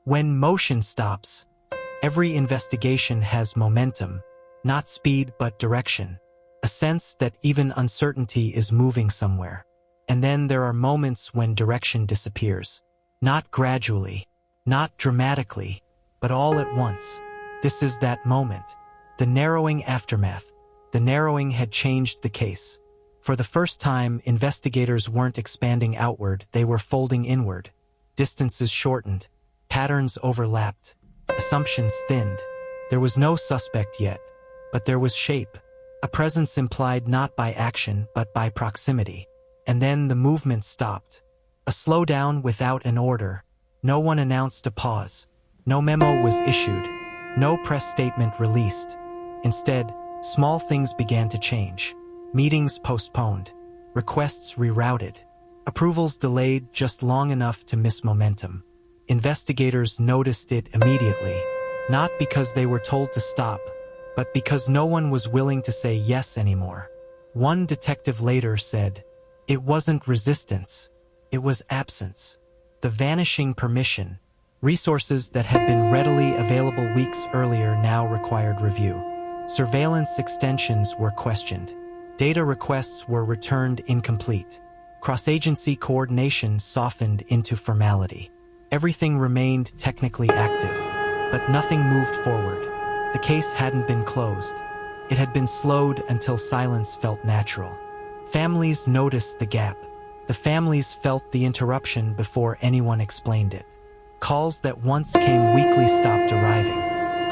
When motion stops, every investigation has momentum, not speed but direction, a sense that even uncertainty is moving somewhere. And then there are moments when direction disappears. Not gradually, not dramatically, but all at once. This is that moment. The narrowing aftermath. The narrowing had changed the case. For the first time, investigators weren't expanding outward, they were folding inward. Distances shortened, patterns overlapped, assumptions thinned. There was no suspect yet, but there was shape, a presence implied not by action but by proximity. And then the movement stopped. A slowdown without an order. No one announced a pause. No memo was issued. No press statement released. Instead, small things began to change. Meetings postponed. Requests rerouted. Approvals delayed just long enough to miss momentum. Investigators noticed it immediately, not because they were told to stop, but because no one was willing to say yes anymore. One detective later said, "It wasn't resistance, it was absence." The vanishing permission. Resources that had been readily available weeks earlier now required review. Surveillance extensions were questioned. Data requests were returned incomplete. Cross-agency coordination softened into formality. Everything remained technically active, but nothing moved forward. The case hadn't been closed. It had been slowed until silence felt natural. Families noticed the gap. The families felt the interruption before anyone explained it. Calls that once came weekly stopped arriving.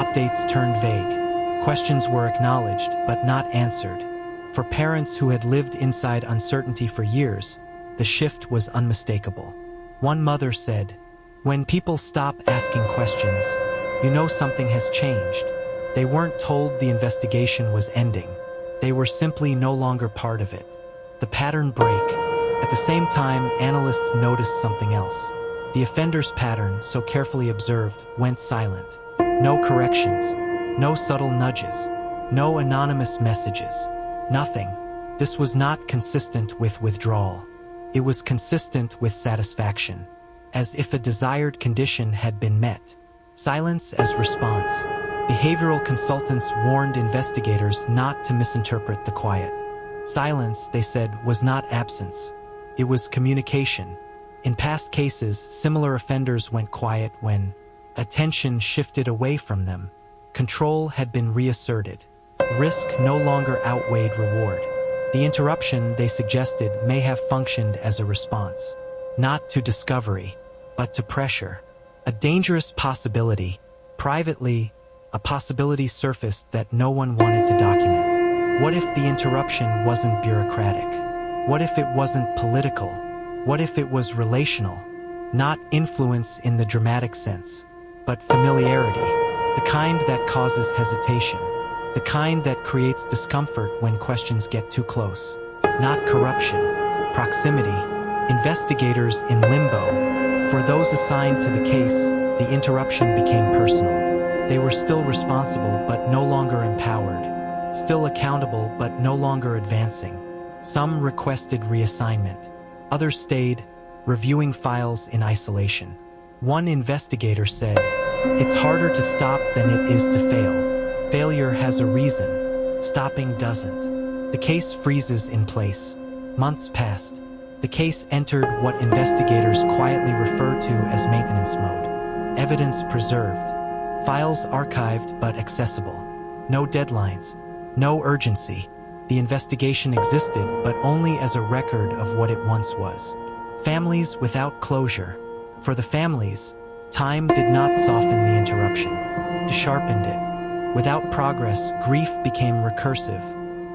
Updates turned vague. Questions were acknowledged, but not answered. For parents who had lived inside uncertainty for years, the shift was unmistakable. One mother said, "When people stop asking questions, you know something has changed." They weren't told the investigation was ending. They were simply no longer part of it. The pattern break. At the same time, analysts noticed something else. The offender's pattern, so carefully observed, went silent. No corrections, no subtle nudges, no anonymous messages. Nothing. This was not consistent with withdrawal. It was consistent with satisfaction, as if a desired condition had been met. Silence as response. Behavioral consultants warned investigators not to misinterpret the quiet. Silence, they said, was not absence. It was communication. In past cases, similar offenders went quiet when attention shifted away from them. Control had been reasserted. Risk no longer outweighed reward. The interruption, they suggested, may have functioned as a response, not to discovery, but to pressure. A dangerous possibility. Privately, a possibility surfaced that no one wanted to document. What if the interruption wasn't bureaucratic? What if it wasn't political? What if it was relational? Not influence in the dramatic sense, but familiarity, the kind that causes hesitation. The kind that creates discomfort when questions get too close. Not corruption, proximity, investigators in limbo. For those assigned to the case, the interruption became personal. They were still responsible but no longer empowered, still accountable but no longer advancing. Some requested reassignment. Others stayed, reviewing files in isolation. One investigator said, "It's harder to stop than it is to fail. Failure has a reason, stopping doesn't." The case freezes in place. Months passed. The case entered what investigators quietly refer to as maintenance mode. Evidence preserved. Files archived but accessible. No deadlines. No urgency. The investigation existed, but only as a record of what it once was. Families without closure. For the families, time did not soften the interruption. It sharpened it. Without progress, grief became recursive,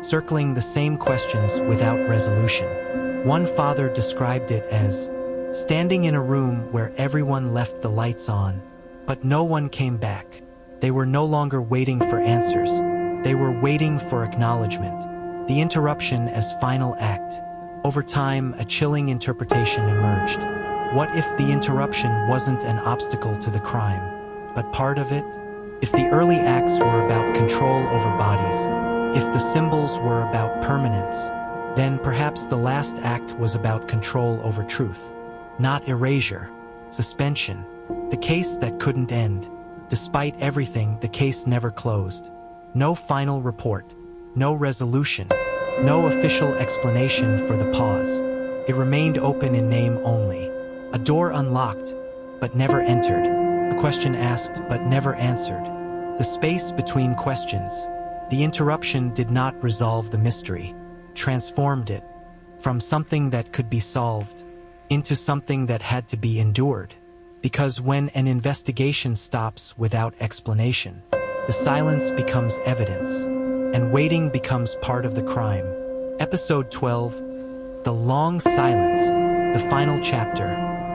circling the same questions without resolution. One father described it as standing in a room where everyone left the lights on, but no one came back. They were no longer waiting for answers. They were waiting for acknowledgement. The interruption as final act. Over time, a chilling interpretation emerged. What if the interruption wasn't an obstacle to the crime, but part of it? If the early acts were about control over bodies, if the symbols were about permanence, then perhaps the last act was about control over truth. Not erasure, suspension, The case that couldn't end. Despite everything, the case never closed. No final report. No resolution. No official explanation for the pause. It remained open in name only. A door unlocked, but never entered. A question asked, but never answered. The space between questions. The interruption did not resolve the mystery, transformed it from something that could be solved into something that had to be endured. Because when an investigation stops without explanation, the silence becomes evidence, and waiting becomes part of the crime. Episode 12, The Long Silence, the final chapter.